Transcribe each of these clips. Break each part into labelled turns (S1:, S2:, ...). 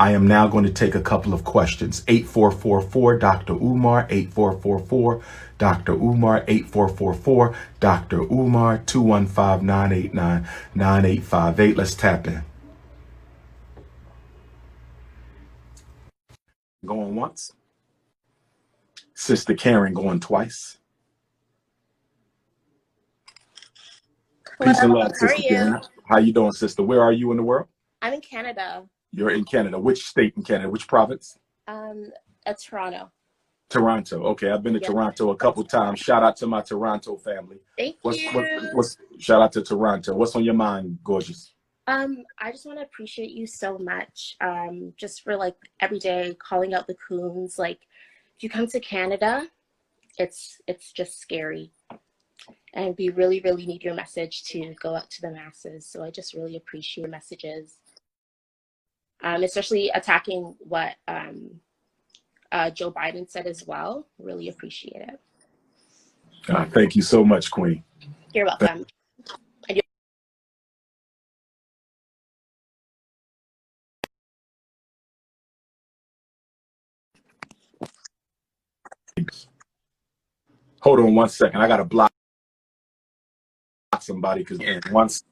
S1: I am now going to take a couple of questions. 8444 Dr. Umar, 8444 Dr. Umar, 8444 Dr. Umar, 215-989-9858. Let's tap in. Going once. Sister Karen going twice. Peace and love, Sister Karen. How you doing, sister? Where are you in the world?
S2: I'm in Canada.
S1: You're in Canada. Which state in Canada? Which province?
S2: Toronto.
S1: Toronto. Okay, I've been to Toronto a couple times. Shout out to my Toronto family.
S2: Thank you.
S1: Shout out to Toronto. What's on your mind, gorgeous?
S2: I just want to appreciate you so much. Just for like every day calling out the coons. Like, if you come to Canada, it's just scary. And we really, really need your message to go out to the masses. So I just really appreciate your messages. Especially attacking what Joe Biden said as well. Really appreciate it.
S1: Thank you so much, Queen.
S2: You're welcome.
S1: Hold on one second. I got to block somebody because once.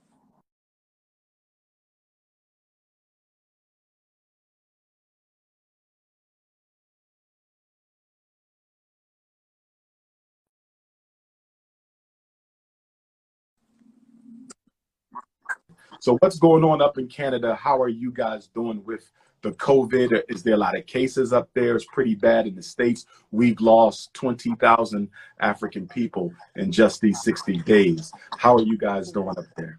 S1: So what's going on up in Canada? How are you guys doing with the COVID? Is there a lot of cases up there? It's pretty bad in the States. We've lost 20,000 African people in just these 60 days. How are you guys doing up there?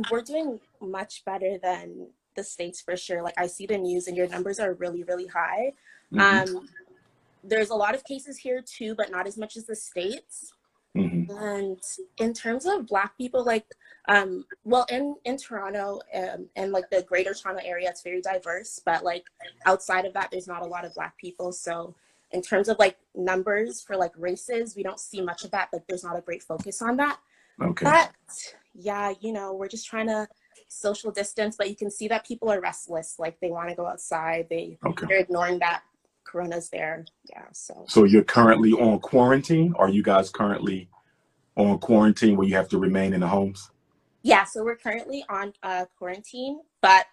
S2: We're doing much better than the States for sure. Like, I see the news and your numbers are really, really high. There's a lot of cases here too, but not as much as the States. And in terms of Black people, like, well, in Toronto and like the greater Toronto area, it's very diverse, but like outside of that, there's not a lot of Black people. So in terms of like numbers for like races, we don't see much of that, but there's not a great focus on that.
S1: Okay.
S2: But yeah, you know, we're just trying to social distance, but you can see that people are restless. Like, they want to go outside. They're ignoring that Corona's there. Yeah. So
S1: you're currently on quarantine? Are you guys currently on quarantine where you have to remain in the homes?
S2: Yeah, so we're currently on quarantine, but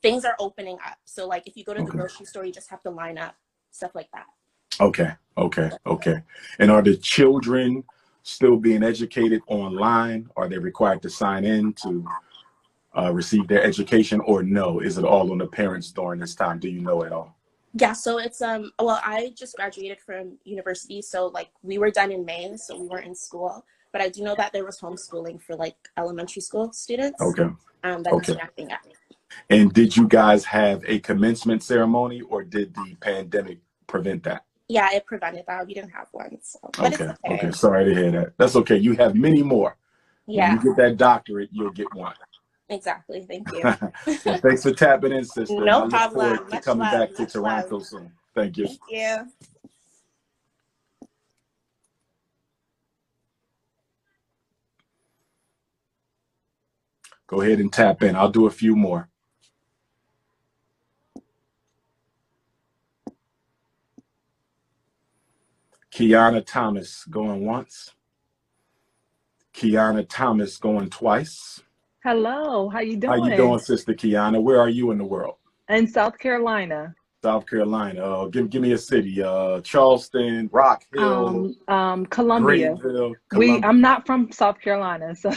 S2: things are opening up. So like, if you go to the grocery store, you just have to line up, stuff like that.
S1: Okay. And are the children still being educated online? Are they required to sign in to receive their education, or no? Is it all on the parents during this time? Do you know at all?
S2: Yeah, so it's well, I just graduated from university, so like we were done in May, so we weren't in school. But I do know that there was homeschooling for like elementary school students. That's wrapping up.
S1: And did you guys have a commencement ceremony, or did the pandemic prevent that?
S2: Yeah, it prevented that. We didn't have one. So. But it's okay.
S1: Okay. Sorry to hear that. That's okay. You have many more.
S2: Yeah.
S1: When you get that doctorate, you'll get one.
S2: Exactly. Thank you.
S1: Well, thanks for tapping in, sister.
S2: No problem.
S1: I look forward to coming back to Toronto soon. Thank you.
S2: Thank you.
S1: Go ahead and tap in. I'll do a few more. Kiana Thomas going once. Kiana Thomas going twice.
S3: Hello, how you doing?
S1: How you doing, Sister Kiana? Where are you in the world?
S3: In South Carolina.
S1: South Carolina. Give me a city. Charleston, Rock Hill,
S3: Columbia.
S1: Greenville,
S3: Columbia. I'm not from South Carolina, so.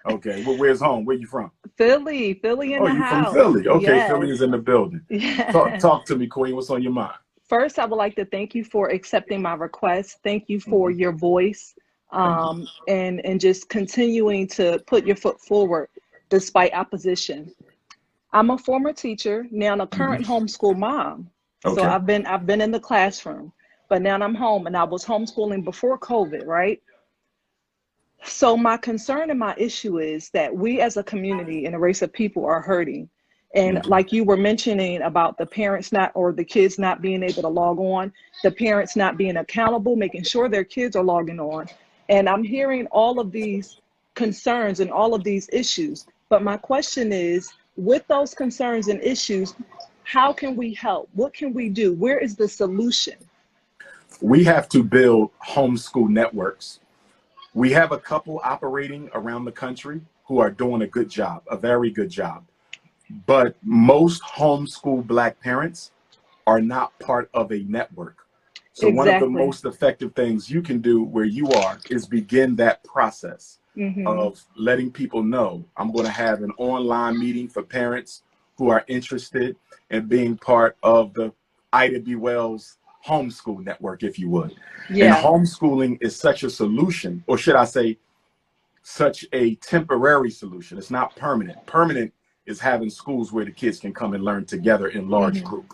S1: Okay, well, where's home? Where you from?
S3: Philly in the house.
S1: From Philly. Okay,
S3: yes.
S1: Philly is in the building.
S3: Yeah.
S1: Talk to me, Queen. What's on your mind?
S3: First, I would like to thank you for accepting my request. Thank you for your voice, and just continuing to put your foot forward despite opposition. I'm a former teacher, now a current homeschool mom. So I've been in the classroom, but now I'm home, and I was homeschooling before COVID, right? So my concern and my issue is that we as a community and a race of people are hurting. And like you were mentioning about the parents or the kids not being able to log on, the parents not being accountable, making sure their kids are logging on. And I'm hearing all of these concerns and all of these issues. But my question is, with those concerns and issues, How can we help? What can we do? Where is the solution?
S1: We have to build homeschool networks. We have a couple operating around the country who are doing a good job, a very good job. But most homeschool Black parents are not part of a network. So one of the most effective things you can do where you are is begin that process of letting people know, I'm going to have an online meeting for parents who are interested in being part of the Ida B. Wells homeschool network, if you would. And homeschooling is such a solution, or should I say, such a temporary solution. It's not permanent. Permanent is having schools where the kids can come and learn together in large group.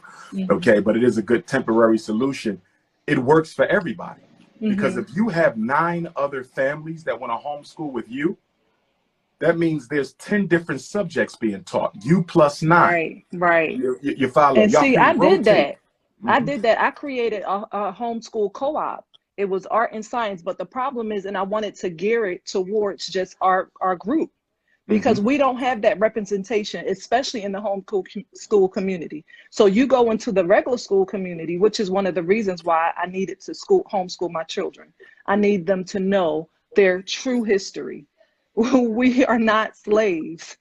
S1: Okay, but it is a good temporary solution. It works for everybody. Because if you have 9 other families that want to homeschool with you, that means there's 10 different subjects being taught. You plus 9.
S3: Right.
S1: You follow.
S3: And see, I did that. I did that. I created a homeschool co-op. It was art and science, but the problem is, and I wanted to gear it towards just our group, because we don't have that representation, especially in the homeschool community. So you go into the regular school community, which is one of the reasons why I needed to homeschool my children. I need them to know their true history. We are not slaves.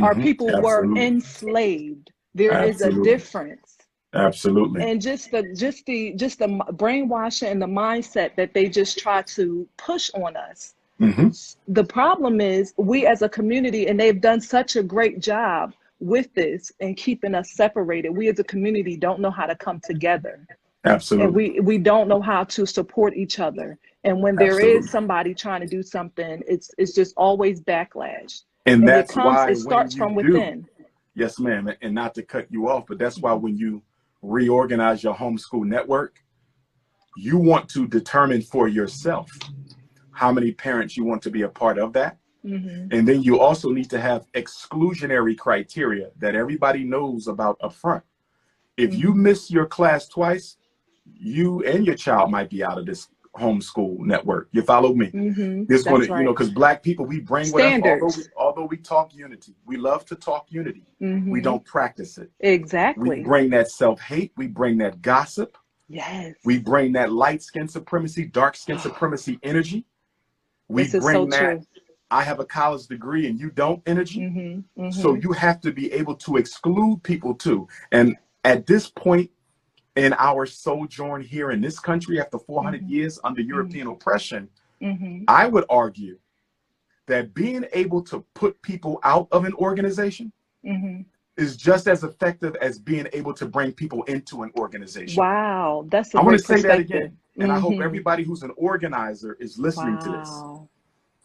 S3: Our people were enslaved. There is a difference.
S1: Absolutely.
S3: And just the brainwashing and the mindset that they just try to push on us. The problem is we as a community, and they've done such a great job with this and keeping us separated. We as a community don't know how to come together.
S1: Absolutely.
S3: And we don't know how to support each other. And when there is somebody trying to do something, it's just always backlash.
S1: And that's why
S3: it starts from within.
S1: Yes, ma'am. And not to cut you off, but that's why when you reorganize your homeschool network, you want to determine for yourself how many parents you want to be a part of that. And then you also need to have exclusionary criteria that everybody knows about up front. If you miss your class twice, you and your child might be out of this homeschool network. You follow me? It's going to, you know, because Black people, we bring
S3: standards.
S1: Although we talk unity, we love to talk unity. We don't practice it.
S3: Exactly.
S1: We bring that self-hate. We bring that gossip.
S3: Yes.
S1: We bring that light skin supremacy, dark skin supremacy energy. We
S3: this is
S1: bring
S3: so
S1: that
S3: true.
S1: I have a college degree and you don't energy. So you have to be able to exclude people too. And at this point in our sojourn here in this country, after 400 years under European oppression, I would argue that being able to put people out of an organization is just as effective as being able to bring people into an organization.
S3: Wow, that's a
S1: I want
S3: great
S1: to say that
S3: perspective.
S1: again. And I hope everybody who's an organizer is listening to this.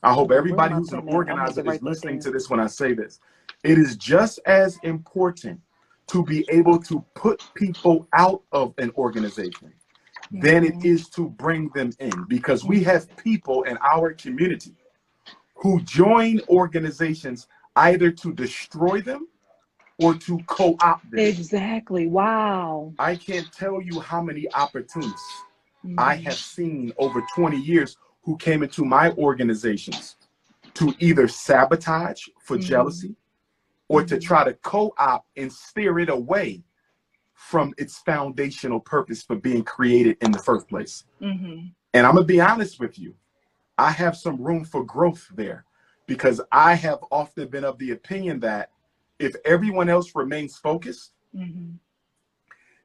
S1: I hope everybody who's an organizer is listening to this when I say this. It is just as important to be able to put people out of an organization than it is to bring them in, because we have people in our community who join organizations either to destroy them or to co-opt them.
S3: Exactly. Wow.
S1: I can't tell you how many opportunists I have seen over 20 years who came into my organizations to either sabotage for jealousy or to try to co-opt and steer it away from its foundational purpose for being created in the first place. And I'm gonna be honest with you, I have some room for growth there, because I have often been of the opinion that if everyone else remains focused,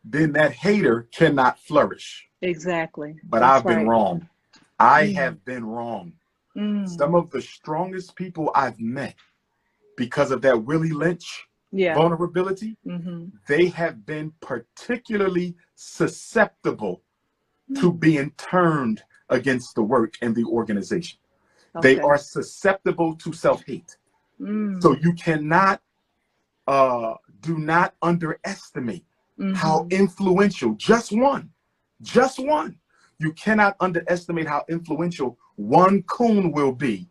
S1: then that hater cannot flourish.
S3: Exactly.
S1: But I've been wrong. I have been wrong. Some of the strongest people I've met, because of that Willie Lynch vulnerability, they have been particularly susceptible to being turned against the work and the organization. They are susceptible to self-hate. So you cannot, do not underestimate how influential, just one, you cannot underestimate how influential one coon will be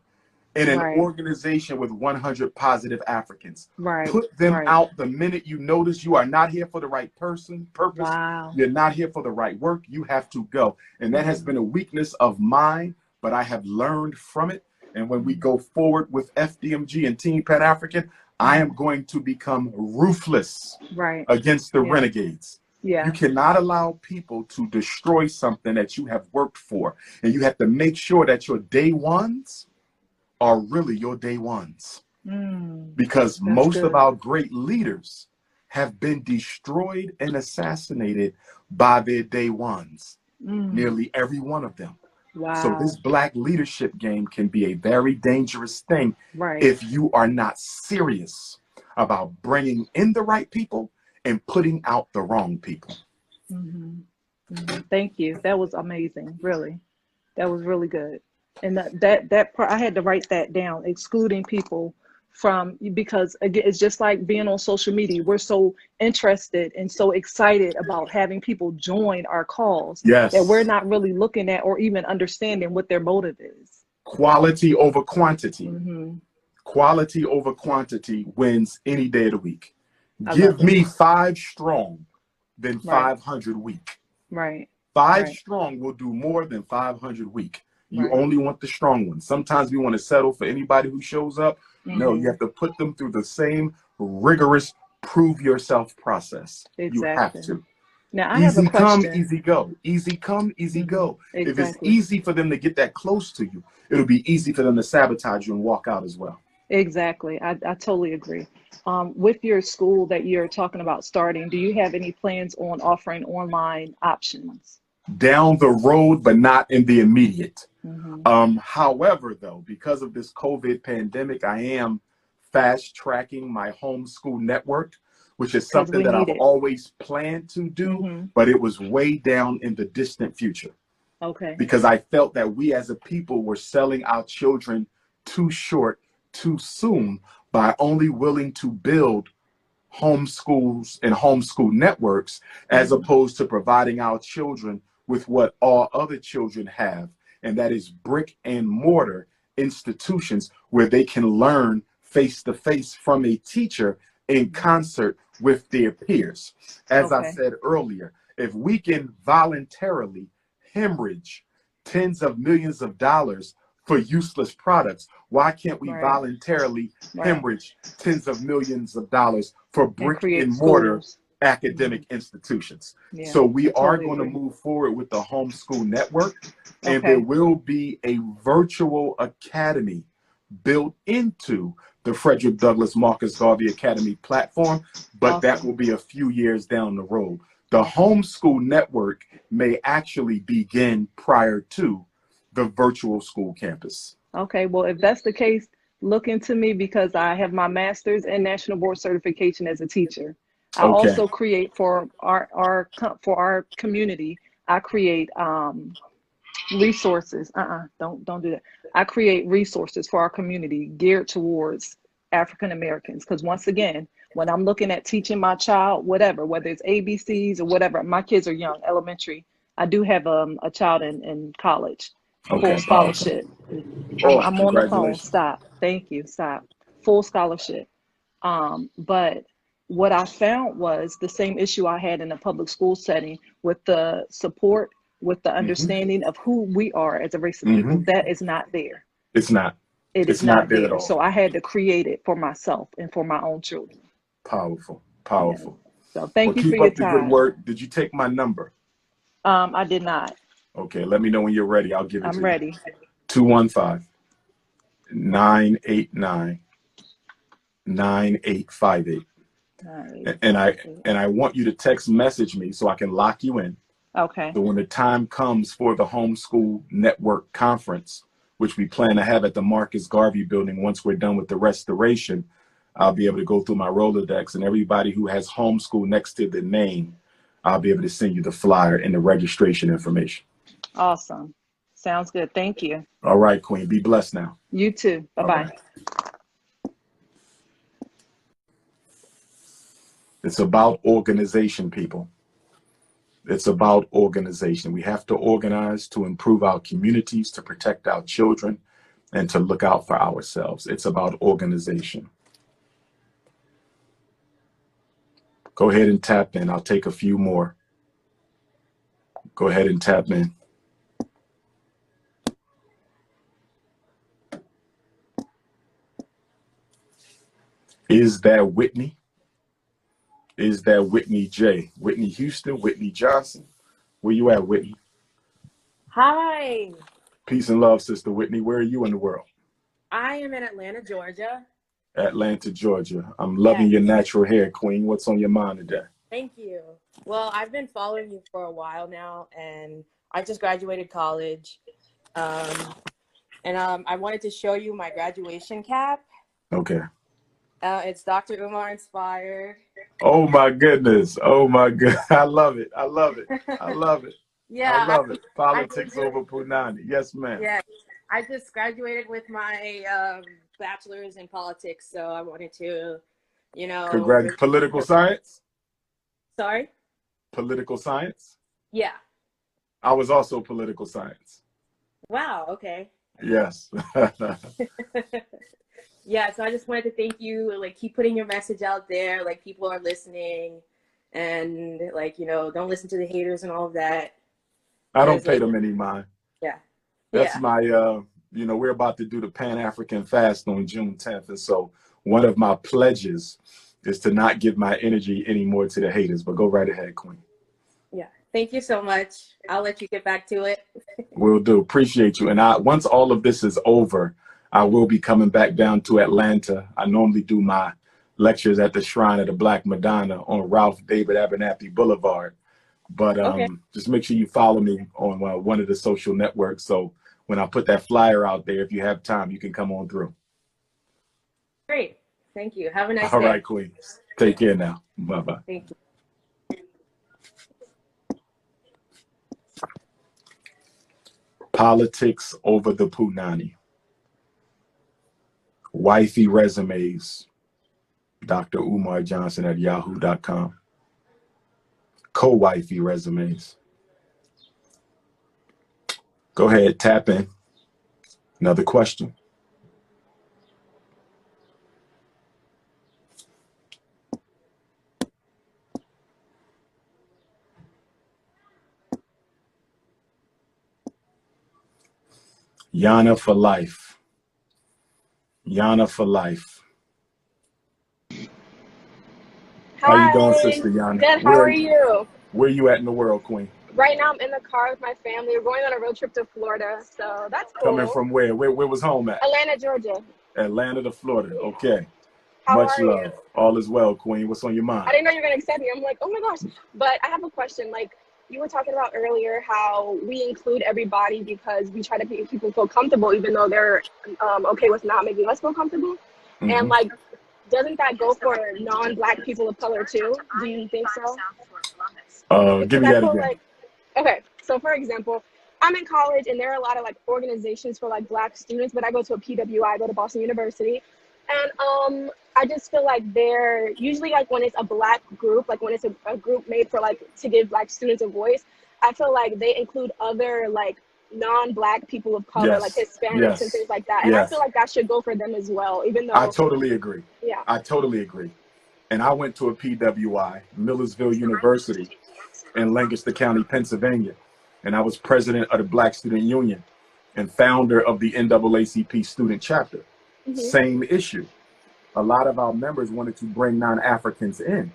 S1: in an organization with 100 positive Africans. Put them out the minute you notice you are not here for the right purpose. You're not here for the right work. You have to go. And that has been a weakness of mine, but I have learned from it. And when we go forward with FDMG and Team Pan-African, I am going to become ruthless
S3: Right.
S1: against the
S3: Yeah.
S1: renegades.
S3: Yeah.
S1: You cannot allow people to destroy something that you have worked for. And you have to make sure that your day ones are really your day ones. Because most of our great leaders have been destroyed and assassinated by their day ones. Nearly every one of them.
S3: Wow.
S1: So this Black leadership game can be a very dangerous thing
S3: Right.
S1: if you are not serious about bringing in the right people and putting out the wrong people.
S3: Thank you. That was amazing. Really, that was really good. And that part, I had to write that down, excluding people from, because again, it's just like being on social media. We're so interested and so excited about having people join our cause that we're
S1: Yes.
S3: not really looking at or even understanding what their motive is.
S1: Quality over quantity. Quality over quantity wins any day of the week. Give me 5 strong than 500 weak.
S3: Right.
S1: 5 strong will do more than 500 weak. You
S3: Right.
S1: only want the strong ones. Sometimes we want to settle for anybody who shows up. No, you have to put them through the same rigorous prove yourself process. You have to.
S3: Now I have a
S1: Easy come,
S3: question.
S1: easy go. Easy come, easy go. If it's
S3: Exactly.
S1: easy for them to get that close to you, it'll be easy for them to sabotage you and walk out as well.
S3: Exactly. I totally agree. With your school that you're talking about starting, do you have any plans on offering online options?
S1: Down the road, but not in the immediate. However, though, because of this COVID pandemic, I am fast tracking my homeschool network, which is something that I've always planned to do, but it was way down in the distant future.
S3: Okay.
S1: Because I felt that we as a people were selling our children too short, too soon, by only willing to build homeschools and homeschool networks, as opposed to providing our children with what all other children have, and that is brick and mortar institutions where they can learn face to face from a teacher in concert with their peers. As I said earlier, if we can voluntarily hemorrhage tens of millions of dollars for useless products, why can't we voluntarily hemorrhage tens of millions of dollars for brick and mortar academic institutions? So we are going to move forward with the homeschool network, and there will be a virtual academy built into the Frederick Douglass Marcus Garvey Academy platform, but that will be a few years down the road. The homeschool network may actually begin prior to the virtual school campus.
S3: Okay, well, if that's the case, look into me, because I have my master's and national board certification as a teacher. I also create for our community. I create resources. Don't do that. I create resources for our community geared towards African Americans, because once again, when I'm looking at teaching my child, whatever, whether it's ABCs or whatever, my kids are young, elementary. I do have a child in college, full scholarship. I'm on the phone. Stop. Thank you. Stop. Full scholarship. But what I found was the same issue I had in the public school setting, with the support, with the understanding of who we are as a race of people. That is not there.
S1: It's not.
S3: It is not there at all. So I had to create it for myself and for my own children.
S1: Powerful. Powerful.
S3: Yeah. So thank you for
S1: keep
S3: your
S1: up the
S3: time.
S1: good work. Did you take my number?
S3: I did not.
S1: Okay, let me know when you're ready. I'll give it to you.
S3: I'm ready.
S1: 215-989-9858. And I want you to text message me so I can lock you in.
S3: Okay.
S1: So when the time comes for the homeschool network conference, which we plan to have at the Marcus Garvey building once we're done with the restoration, I'll be able to go through my Rolodex, and everybody who has homeschool next to the name, I'll be able to send you the flyer and the registration information.
S3: Awesome. Sounds good. Thank you.
S1: All right, Queen. Be blessed now.
S3: You too. Bye-bye.
S1: Right. It's about organization, people. It's about organization. We have to organize to improve our communities, to protect our children, and to look out for ourselves. It's about organization. Go ahead and tap in. I'll take a few more. Go ahead and tap in. Is that Whitney? Is that Whitney J? Whitney Houston, Whitney Johnson? Where you at, Whitney?
S4: Hi.
S1: Peace and love, Sister Whitney. Where are you in the world?
S4: I am in Atlanta, Georgia.
S1: Atlanta, Georgia. I'm loving your natural hair, Queen. What's on your mind today?
S4: Thank you. Well, I've been following you for a while now, and I just graduated college. I wanted to show you my graduation cap.
S1: Okay.
S4: It's Dr. Umar inspired.
S1: Oh my goodness. Oh my god. I love it. I love it. I love it.
S4: Yeah.
S1: I love it. Politics over Punani. Yes, ma'am.
S4: Yeah. I just graduated with my bachelor's in politics, so I wanted to, you know.
S1: Congrats. Political science?
S4: Sorry?
S1: Political science?
S4: Yeah.
S1: I was also political science.
S4: Wow. Okay.
S1: Yes.
S4: Yeah, so I just wanted to thank you. Like, keep putting your message out there. Like, people are listening, and like, you know, don't listen to the haters and all of that.
S1: I don't pay them any mind.
S4: Yeah.
S1: That's my, you know, we're about to do the Pan-African fast on June 10th. And so one of my pledges is to not give my energy anymore to the haters, but go right ahead, Queen.
S4: Yeah. Thank you so much. I'll let you get back to it.
S1: Will do. Appreciate you. And once all of this is over, I will be coming back down to Atlanta. I normally do my lectures at the Shrine of the Black Madonna on Ralph David Abernathy Boulevard. But just make sure you follow me on one of the social networks. So when I put that flyer out there, if you have time, you can come on through.
S4: Great. Thank you. Have a nice day.
S1: All right, Queen. Take care now. Bye-bye.
S4: Thank you.
S1: Politics over the Punani. Wifey resumes. DrUmarJohnson at yahoo.com. Co-wifey resumes. Go ahead, tap in. Another question. Yana for life. Yana for life.
S5: Hi.
S1: How you doing, Sister Yana?
S5: Good. How are you?
S1: Where you at in the world, Queen?
S5: Right now, I'm in the car with my family. We're going on a road trip to Florida, so that's cool.
S1: Coming from where? Where was home at?
S5: Atlanta, Georgia.
S1: Atlanta to Florida. Okay.
S5: How
S1: Much
S5: are
S1: love.
S5: you?
S1: All is well, Queen. What's on your mind?
S5: I didn't know you were going to accept me. I'm like, oh my gosh. But I have a question. Like, you were talking about earlier how we include everybody because we try to make people feel comfortable, even though they're okay with not making us feel comfortable.
S1: Mm-hmm.
S5: And like, doesn't that go for non-Black people of color too? Do you think so?
S1: Give me that again.
S5: Like, okay, so for example, I'm in college and there are a lot of like organizations for like Black students, but I go to a PWI, I go to Boston University. And I just feel like they're usually like when it's a Black group, like when it's a group made for like to give Black students a voice, I feel like they include other like non-Black people of color, like Hispanics and things like that. And I feel like that should go for them as well, even though—
S1: I totally agree.
S5: Yeah.
S1: I totally agree. And I went to a PWI, Millersville University in Lancaster County, Pennsylvania. And I was president of the Black Student Union and founder of the NAACP student chapter. Mm-hmm. Same issue. A lot of our members wanted to bring non-Africans in.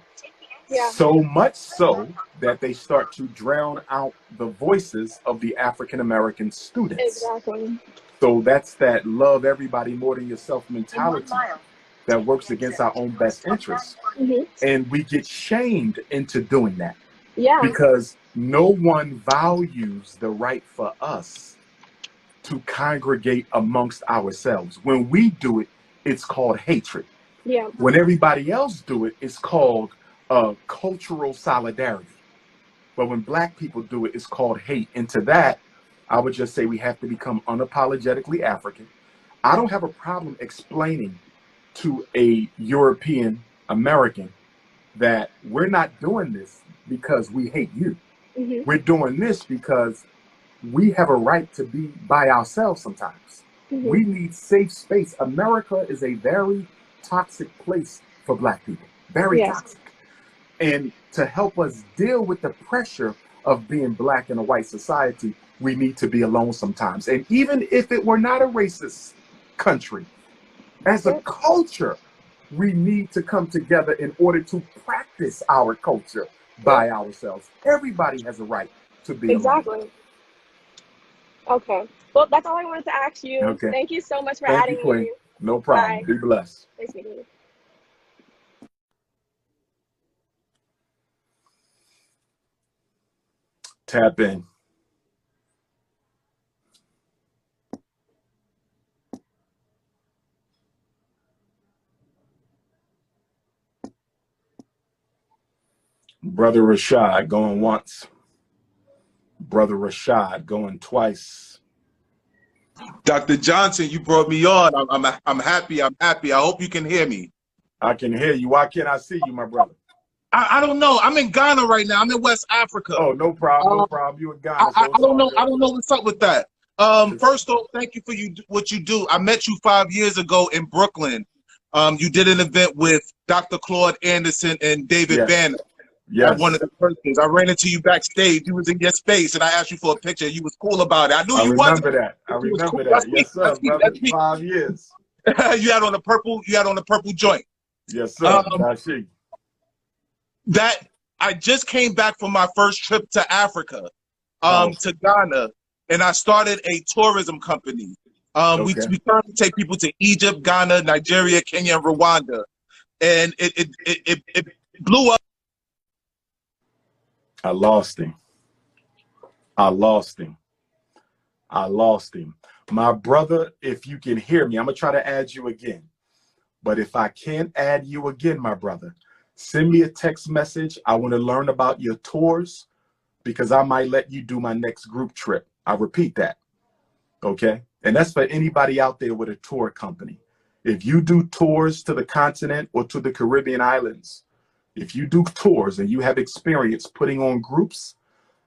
S1: Yeah. So much so that they start to drown out the voices of the African-American students.
S5: Exactly.
S1: So that's that love everybody more than yourself mentality that works against our own best interests. Mm-hmm. And we get shamed into doing that. Yeah. Because no one values the right for us to congregate amongst ourselves. When we do it, it's called hatred. Yeah. When everybody else do it, it's called cultural solidarity. But when Black people do it, it's called hate. And to that, I would just say we have to become unapologetically African. I don't have a problem explaining to a European American that we're not doing this because we hate you. Mm-hmm. We're doing this because we have a right to be by ourselves sometimes. Mm-hmm. We need safe space. America is a very toxic place for Black people. Very toxic. And to help us deal with the pressure of being Black in a white society, we need to be alone sometimes. And even if it were not a racist country, as a culture, We need to come together in order to practice our culture by ourselves. Everybody has a right to be alone.
S5: Exactly. Okay. Well, that's all I wanted to ask you.
S1: Okay.
S5: Thank you so much for
S1: Thank
S5: adding
S1: you, Queen.
S5: me.
S1: No problem.
S5: Bye.
S1: Be blessed.
S5: Nice meeting you.
S1: Tap in. Brother Rashad going once. Brother Rashad going twice.
S6: Dr. Johnson, you brought me on. I'm happy. I'm happy. I hope you can hear me.
S1: I can hear you. Why can't I see you, my brother?
S6: I don't know. I'm in Ghana right now. I'm in West Africa.
S1: Oh, no problem. No problem. You in Ghana.
S6: I don't know. I don't know what's up with that. First off, thank you for what you do. I met you 5 years ago in Brooklyn. You did an event with Dr. Claude Anderson and David Banner.
S1: Yes.
S6: At one of the persons. I ran into you backstage. You was in your space, and I asked you for a picture. You was cool about it. I knew you wasn't.
S1: I remember that. Yes, sir, brother. 5 years.
S6: You had on a purple. You had on a purple joint.
S1: Yes, sir.
S6: That I just came back from my first trip to Africa, to Ghana, and I started a tourism company. We currently take people to Egypt, Ghana, Nigeria, Kenya, and Rwanda, and it blew up.
S1: I lost him. I lost him. I lost him. My brother, if you can hear me, I'm going to try to add you again. But if I can't add you again, my brother, send me a text message. I want to learn about your tours because I might let you do my next group trip. I repeat that. Okay? And that's for anybody out there with a tour company. If you do tours to the continent or to the Caribbean islands, if you do tours and you have experience putting on groups,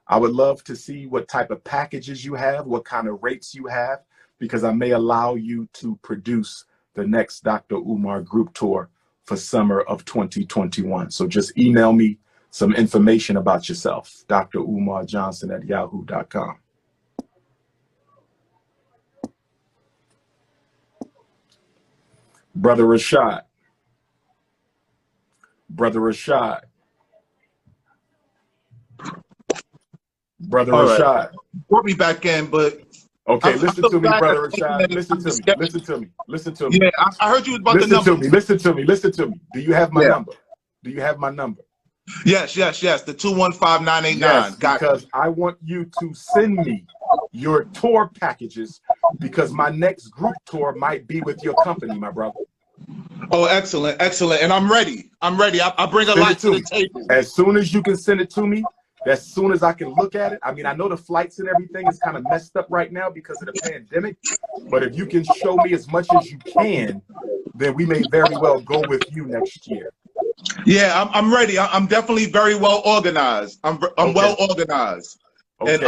S1: I would love to see what type of packages you have, what kind of rates you have, because I may allow you to produce the next Dr. Umar group tour for summer of 2021. So just email me some information about yourself, DrUmarJohnson@yahoo.com. Brother Rashad. Brother Rashad. Brother Rashad.
S6: Brought me back in, but
S1: okay, listen to me, Brother Rashad. Listen to me. Listen to me. Listen to me.
S6: Yeah, I heard you was about
S1: listen
S6: the number.
S1: To me. Listen to me. Listen to me. Do you have my number? Do you have my number?
S6: Yes, yes, yes. The 215989.
S1: Yes, because I want you to send me your tour packages because my next group tour might be with your company, my brother.
S6: Oh, excellent, excellent. And I'm ready. I'm ready. I bring a lot to the table.
S1: As soon as you can send it to me, as soon as I can look at it. I mean, I know the flights and everything is kind of messed up right now because of the pandemic, but if you can show me as much as you can, then we may very well go with you next year.
S6: Yeah, I'm ready. I'm definitely very well organized. I'm well organized.
S1: Okay.
S6: And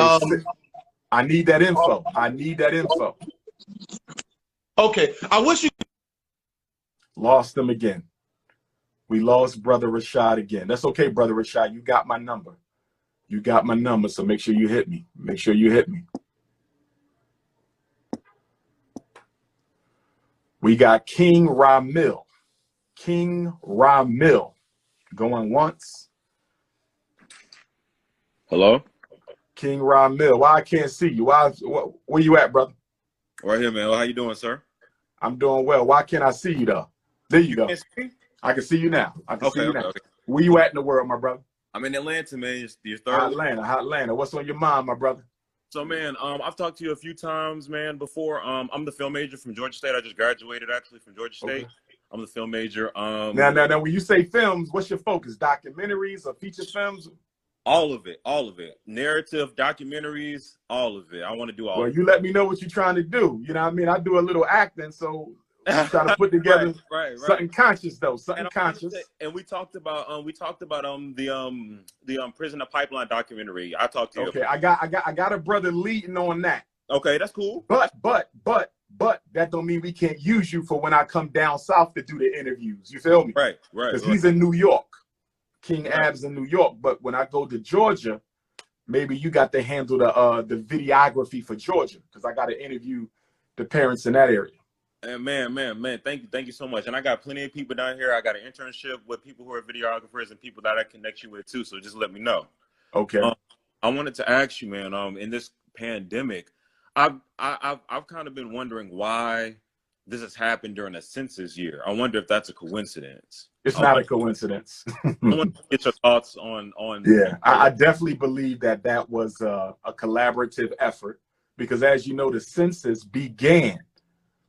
S1: I need that info. I need that info.
S6: Okay. I wish you
S1: lost them again. We lost Brother Rashad again. That's okay, Brother Rashad. You got my number. You got my number, so make sure you hit me. Make sure you hit me. We got King Ramil. King Ramil. Going once.
S7: Hello?
S1: King Ramil. Why I can't see you? Where you at, brother?
S7: Right here, man. Well, how you doing, sir?
S1: I'm doing well. Why can't I see you, though? There you go. I can see you now. I can see you now. Okay. Where you at in the world, my brother?
S7: I'm in Atlanta, man. Your
S1: third Atlanta. What's on your mind, my brother?
S7: So, man, I've talked to you a few times, man, before. I'm the film major from Georgia State. I just graduated, actually, from Georgia State. Okay. I'm the film major.
S1: Now, when you say films, what's your focus? Documentaries or feature films?
S7: All of it. All of it. Narrative, documentaries, all of it. I want to do all of it.
S1: Well, you let me know what you're trying to do. You know what I mean? I do a little acting, so I'm trying to put together something conscious, though. Something conscious.
S7: And we talked about the Prisoner Pipeline documentary. I talked to you.
S1: Okay, I got a brother leading on that.
S7: Okay, that's cool.
S1: But that don't mean we can't use you for when I come down south to do the interviews. You feel me?
S7: Right.
S1: Because he's in New York. King Ab's in New York. But when I go to Georgia, maybe you got to handle the videography for Georgia because I got to interview the parents in that area.
S7: And man, thank you so much. And I got plenty of people down here. I got an internship with people who are videographers and people that I connect you with too. So just let me know.
S1: Okay.
S7: I wanted to ask you, man. In this pandemic, I've kind of been wondering why this has happened during a census year. I wonder if that's a coincidence.
S1: It's not a coincidence.
S7: I want to get your thoughts on.
S1: Yeah, I definitely believe that that was a collaborative effort because, as you know, the census began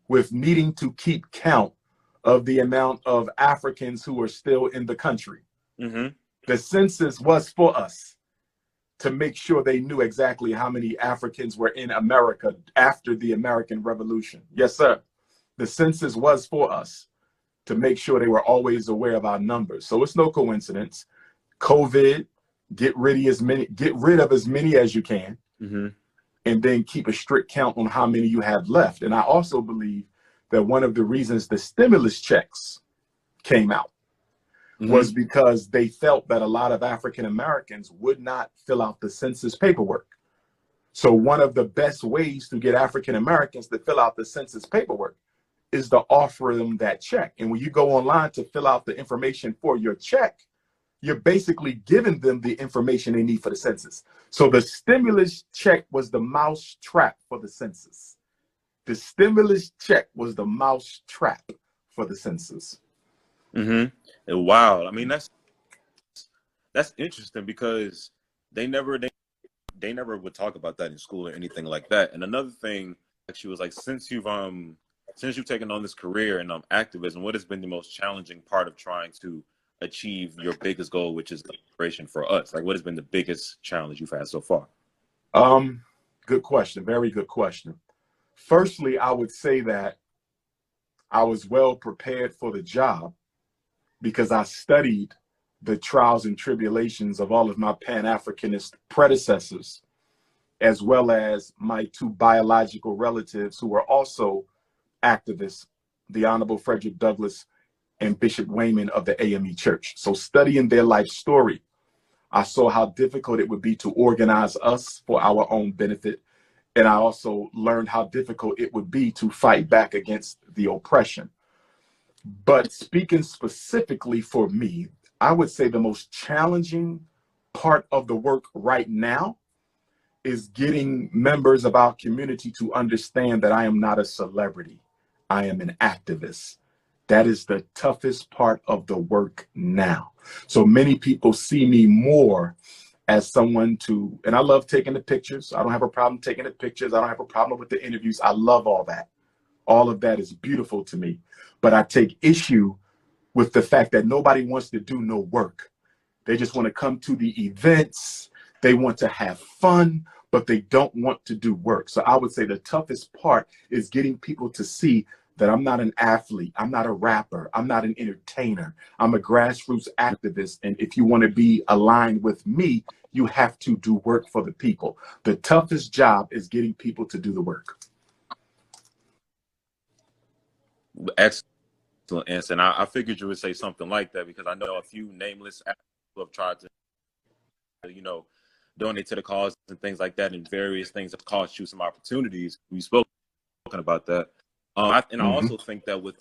S1: with needing to keep count of the amount of Africans who are still in the country.
S7: Mm-hmm.
S1: The census was for us to make sure they knew exactly how many Africans were in America after the American Revolution. Yes, sir. The census was for us to make sure they were always aware of our numbers. So it's no coincidence. COVID, get rid of as many as you can.
S7: Mm-hmm.
S1: And then keep a strict count on how many you have left. And I also believe that one of the reasons the stimulus checks came out was because they felt that a lot of African Americans would not fill out the census paperwork. So one of the best ways to get African Americans to fill out the census paperwork is to offer them that check. And when you go online to fill out the information for your check, you're basically giving them the information they need for the census. So the stimulus check was the mouse trap for the census. The stimulus check was the mouse trap for the census.
S7: Mm-hmm. Wow. I mean, that's interesting because they never would talk about that in school or anything like that. And another thing actually was like, since you've taken on this career in activism, what has been the most challenging part of trying to achieve your biggest goal, which is liberation for us? Like, what has been the biggest challenge you've had so far?
S1: Good question. Very good question. Firstly, I would say that I was well prepared for the job because I studied the trials and tribulations of all of my Pan-Africanist predecessors, as well as my two biological relatives who were also activists, the Honorable Frederick Douglass and Bishop Wayman of the AME Church. So studying their life story, I saw how difficult it would be to organize us for our own benefit. And I also learned how difficult it would be to fight back against the oppression. But speaking specifically for me, I would say the most challenging part of the work right now is getting members of our community to understand that I am not a celebrity. I am an activist. That is the toughest part of the work now. So many people see me more as someone to, and I love taking the pictures. I don't have a problem taking the pictures. I don't have a problem with the interviews. I love all that. All of that is beautiful to me. But I take issue with the fact that nobody wants to do no work. They just want to come to the events. They want to have fun, but they don't want to do work. So I would say the toughest part is getting people to see that I'm not an athlete, I'm not a rapper, I'm not an entertainer, I'm a grassroots activist. And if you want to be aligned with me, you have to do work for the people. The toughest job is getting people to do the work.
S7: Excellent answer. And I figured you would say something like that because I know a few nameless activists who have tried to, donate to the cause and things like that, and various things have cost you some opportunities. We've spoken about that. I also think that with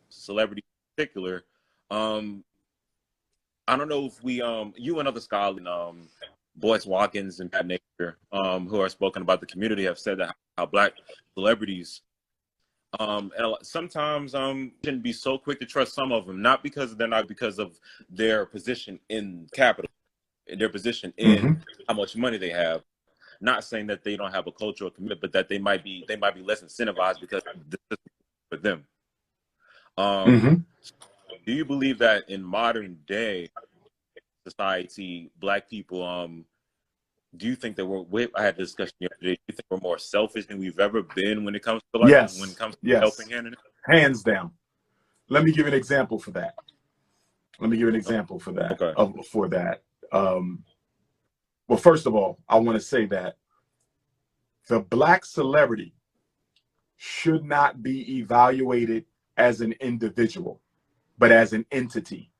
S7: celebrity in particular, I don't know if you and other scholars, Boyce Watkins and Pat Napier, who are spoken about the community, have said that how Black celebrities, and sometimes shouldn't be so quick to trust some of them, not because of their position in capital, their position in how much money they have. Not saying that they don't have a cultural commitment, but that they might be less incentivized because this is for them. Do you believe that in modern day society, Black people, do you think that I had a discussion yesterday, do you think we're more selfish than we've ever been when it comes to helping hand in hand?
S1: Hands down. Let me give you an example for that.
S7: Okay.
S1: For that. Well, first of all, I want to say that the Black celebrity should not be evaluated as an individual, but as an entity.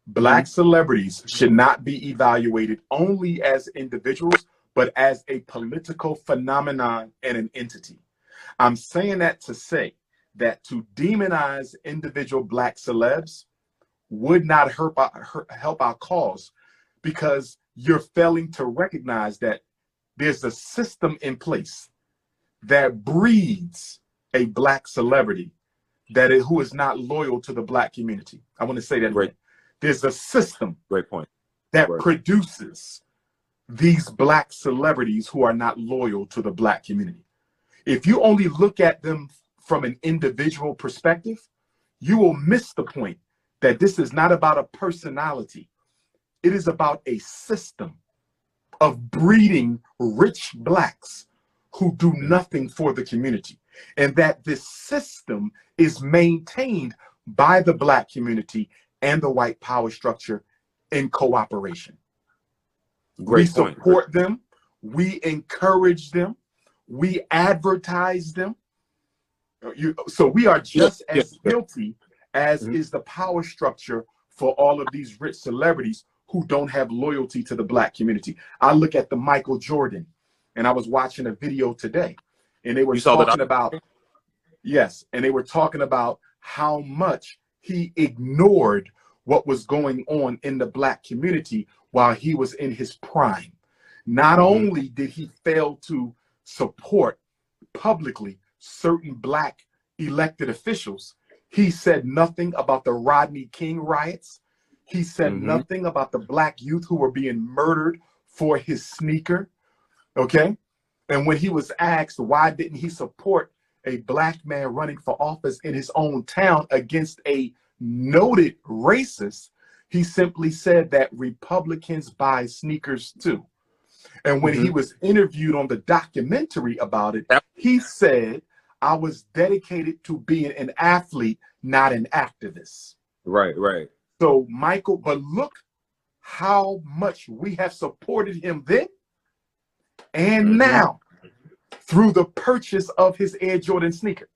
S1: Black celebrities should not be evaluated only as individuals, but as a political phenomenon and an entity. I'm saying that to say that to demonize individual Black celebs would not help our cause, because you're failing to recognize that there's a system in place that breeds a Black celebrity who is not loyal to the Black community. I want to say that again. There's a system that produces these Black celebrities who are not loyal to the Black community. If you only look at them from an individual perspective, you will miss the point that this is not about a personality. It is about a system of breeding rich Blacks who do nothing for the community. And that this system is maintained by the Black community and the white power structure in cooperation. We support them, we encourage them, we advertise them. So we are just as guilty as is the power structure for all of these rich celebrities who don't have loyalty to the Black community. I look at the Michael Jordan, and I was watching a video today, and they were talking about, and they were talking about how much he ignored what was going on in the Black community while he was in his prime. Not only did he fail to support publicly certain Black elected officials, he said nothing about the Rodney King riots. He said nothing about the Black youth who were being murdered for his sneaker. Okay. And when he was asked why didn't he support a Black man running for office in his own town against a noted racist, he simply said that Republicans buy sneakers too. And when he was interviewed on the documentary about it, he said, I was dedicated to being an athlete, not an activist.
S7: Right.
S1: So Michael, but look how much we have supported him then and now through the purchase of his Air Jordan sneaker.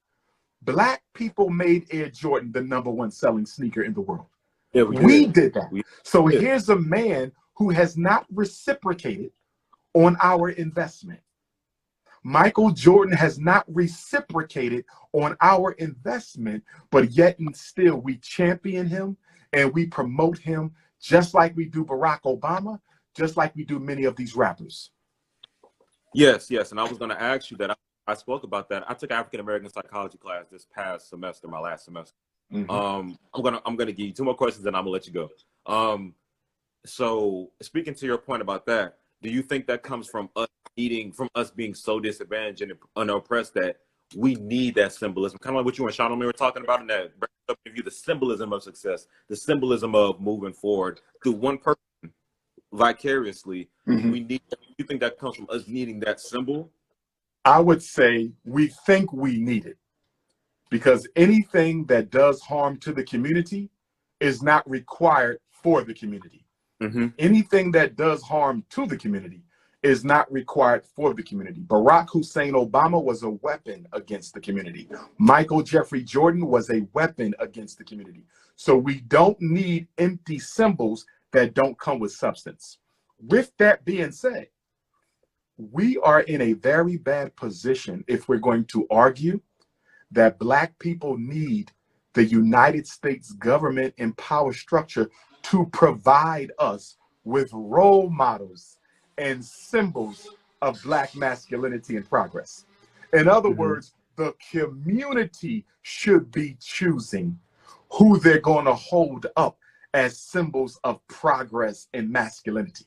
S1: Black people made Air Jordan the #1 selling sneaker in the world.
S7: Yeah,
S1: we did that. So here's a man who has not reciprocated on our investment. Michael Jordan has not reciprocated on our investment, but yet and still we champion him and we promote him just like we do Barack Obama, just like we do many of these rappers.
S7: Yes. And I was going to ask you that. I spoke about that. I took African American psychology class this past semester, my last semester. I'm gonna give you 2 more questions, and I'm gonna let you go. So speaking to your point about that, do you think that comes from us being so disadvantaged and unoppressed that we need that symbolism, kind of like what you and Sean were talking about, in that the symbolism of success, the symbolism of moving forward through one person vicariously? We need. You think that comes from us needing that symbol?
S1: I would say we think we need it, because anything that does harm to the community is not required for the community. Anything that does harm to the community is not required for the community. Barack Hussein Obama was a weapon against the community. Michael Jeffrey Jordan was a weapon against the community. So we don't need empty symbols that don't come with substance. With that being said, we are in a very bad position if we're going to argue that Black people need the United States government and power structure to provide us with role models and symbols of Black masculinity and progress. In other words, the community should be choosing who they're going to hold up as symbols of progress and masculinity.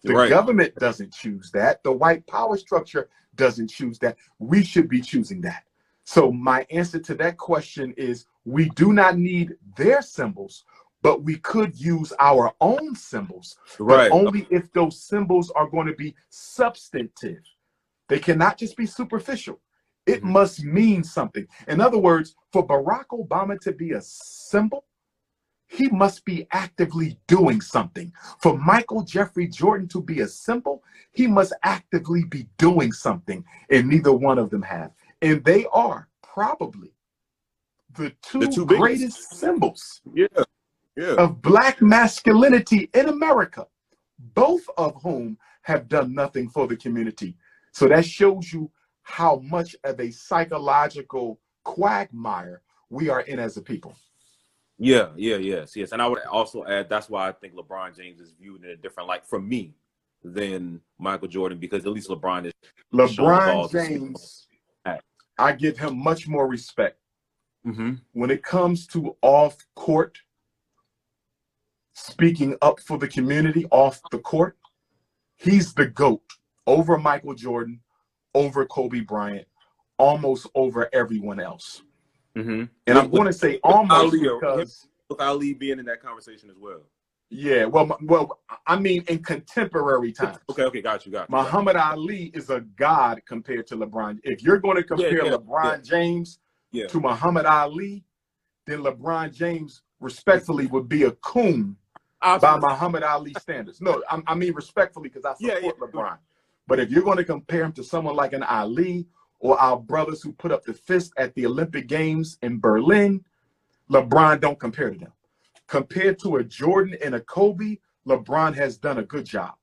S1: The government doesn't choose that. The white power structure doesn't choose that. We should be choosing that. So my answer to that question is we do not need their symbols, but we could use our own symbols, but only if those symbols are going to be substantive. They cannot just be superficial. It must mean something. In other words, for Barack Obama to be a symbol, he must be actively doing something. For Michael Jeffrey Jordan to be a symbol, he must actively be doing something, and neither one of them have. And they are probably the two greatest symbols of Black masculinity in America, both of whom have done nothing for the community. So that shows you how much of a psychological quagmire we are in as a people.
S7: Yes. And I would also add, that's why I think LeBron James is viewed in a different light from me than Michael Jordan, because at least LeBron is
S1: LeBron James, I give him much more respect. When it comes to off court, speaking up for the community off the court, he's the GOAT over Michael Jordan, over Kobe Bryant, almost over everyone else. And I'm going to say almost because
S7: with Ali being in that conversation as well.
S1: Yeah, well, I mean in contemporary times.
S7: Okay, got you.
S1: Muhammad Ali is a god compared to LeBron. If you're going to compare LeBron James to Muhammad Ali, then LeBron James respectfully would be a coon by Muhammad Ali standards. No, I mean respectfully, because I support LeBron. But if you're going to compare him to someone like an Ali or our brothers who put up the fist at the Olympic Games in Berlin, LeBron don't compare to them. Compared to a Jordan and a Kobe, LeBron has done a good job.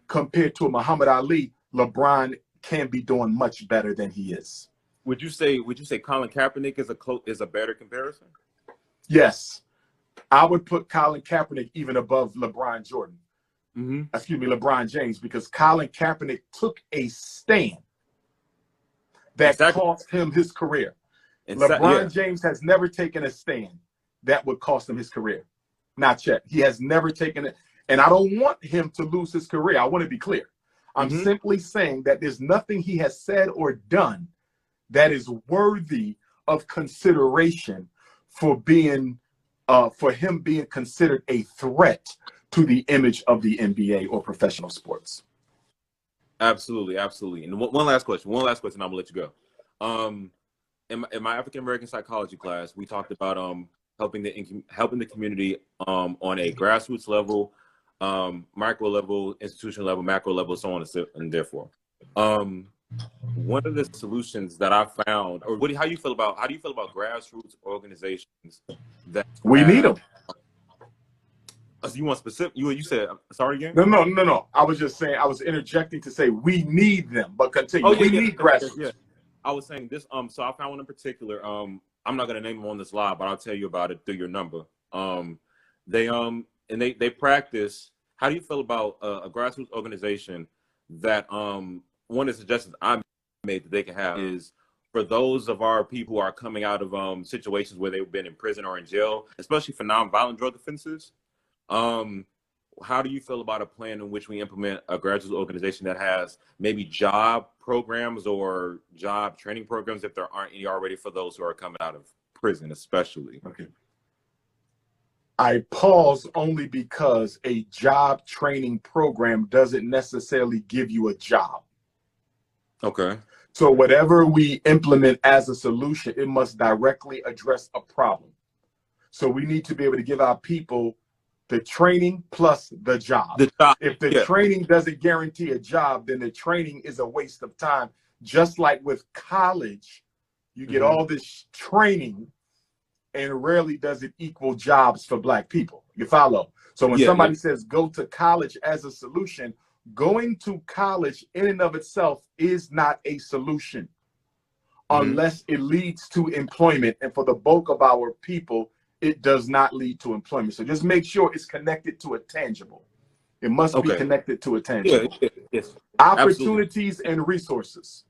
S1: Compared to a Muhammad Ali, LeBron can be doing much better than he is.
S7: Would you say Colin Kaepernick is a better comparison?
S1: Yes, I would put Colin Kaepernick even above LeBron Jordan. Excuse me, LeBron James, because Colin Kaepernick took a stand that cost him his career. LeBron James has never taken a stand that would cost him his career. Not yet. He has never taken it. And I don't want him to lose his career. I want to be clear. I'm simply saying that there's nothing he has said or done that is worthy of consideration for being, for him being considered a threat to the image of the NBA or professional sports.
S7: Absolutely. And one last question. I'm gonna let you go. In my African American psychology class, we talked about helping the community on a grassroots level, micro level, institutional level, macro level, so on and therefore. One of the solutions that I found, or how do you feel about grassroots organizations that
S1: we need them?
S7: You want specific? You said sorry again?
S1: No. I was just saying, I was interjecting to say we need them, but continue. We need grassroots. Yeah.
S7: I was saying this. So I found one in particular. I'm not gonna name them on this live, but I'll tell you about it through your number. They practice. How do you feel about a grassroots organization that one of the suggestions I made that they can have is for those of our people who are coming out of situations where they've been in prison or in jail, especially for nonviolent drug offenses. How do you feel about a plan in which we implement a grassroots organization that has maybe job programs or job training programs if there aren't any already for those who are coming out of prison, especially?
S1: Okay. I pause only because a job training program doesn't necessarily give you a job.
S7: Okay.
S1: So whatever we implement as a solution, it must directly address a problem. So we need to be able to give our people the training plus the job. If the training doesn't guarantee a job, then the training is a waste of time. Just like with college, you get all this training and rarely does it equal jobs for Black people. You follow? So when somebody says go to college as a solution, going to college in and of itself is not a solution unless it leads to employment. And for the bulk of our people, it does not lead to employment. So just make sure it's connected to a tangible. It must be connected to a tangible. Opportunities and resources.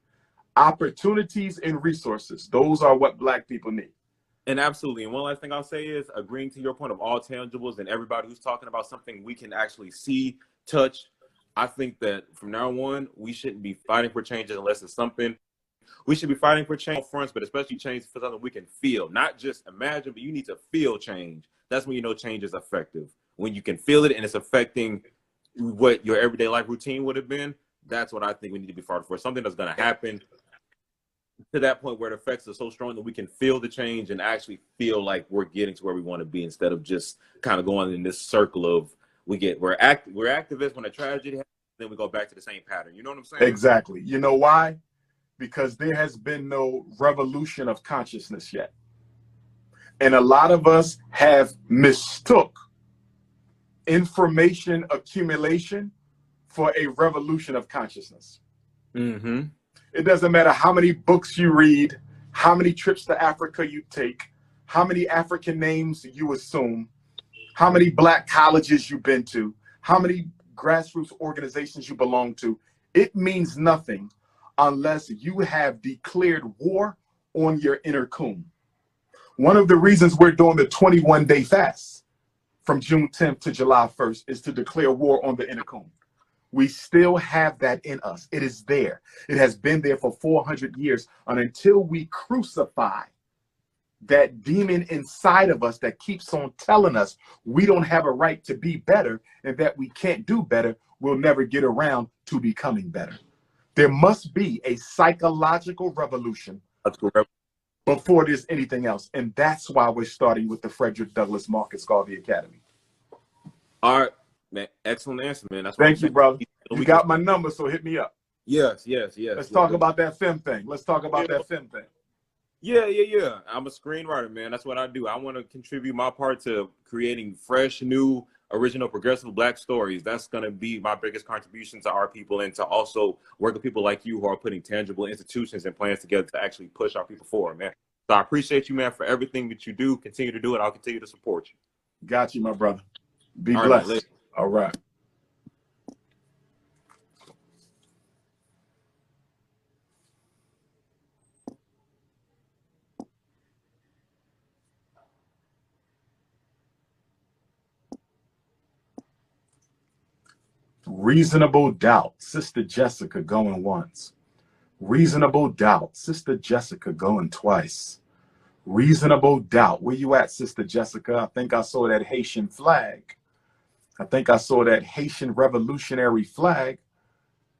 S1: Opportunities and resources. Those are what Black people need.
S7: And absolutely. And one last thing I'll say is agreeing to your point of all tangibles and everybody who's talking about something we can actually see, touch. I think that from now on, we shouldn't be fighting for changes unless it's something. We should be fighting for change fronts, but especially change for something we can feel. Not just imagine, but you need to feel change. That's when you know change is effective. When you can feel it and it's affecting what your everyday life routine would have been, that's what I think we need to be fighting for. Something that's going to happen to that point where it affects us so strong that we can feel the change and actually feel like we're getting to where we want to be instead of just kind of going in this circle of we're activists when a tragedy happens, then we go back to the same pattern. You know what I'm saying?
S1: Exactly. You know why? Because there has been no revolution of consciousness yet. And a lot of us have mistook information accumulation for a revolution of consciousness. It doesn't matter how many books you read, how many trips to Africa you take, how many African names you assume, how many black colleges you've been to, how many grassroots organizations you belong to. It means nothing unless you have declared war on your inner coon. One of the reasons we're doing the 21-day fast from June 10th to July 1st is to declare war on the inner coon. We still have that in us. It is there. It has been there for 400 years. And until we crucify that demon inside of us that keeps on telling us we don't have a right to be better and that we can't do better, we'll never get around to becoming better. There must be a psychological revolution before there's anything else. And that's why we're starting with the Frederick Douglass Marcus Garvey Academy.
S7: All right, man. Excellent answer, man. That's
S1: Thank you, brother. You got my number, so hit me up.
S7: Yes.
S1: Let's talk about that FEM thing. Let's talk about that FEM thing.
S7: Yeah. I'm a screenwriter, man. That's what I do. I want to contribute my part to creating fresh, new, original, progressive Black stories. That's going to be my biggest contribution to our people, and to also work with people like you who are putting tangible institutions and plans together to actually push our people forward, man. So I appreciate you, man, for everything that you do. Continue to do it. I'll continue to support you.
S1: Got you, my brother. Be
S7: All
S1: blessed.
S7: Right,
S1: all right. Reasonable doubt, Sister Jessica going once. Reasonable doubt, Sister Jessica going twice. Reasonable doubt. Where you at, Sister Jessica? I think I saw that Haitian flag. I think I saw that Haitian revolutionary flag,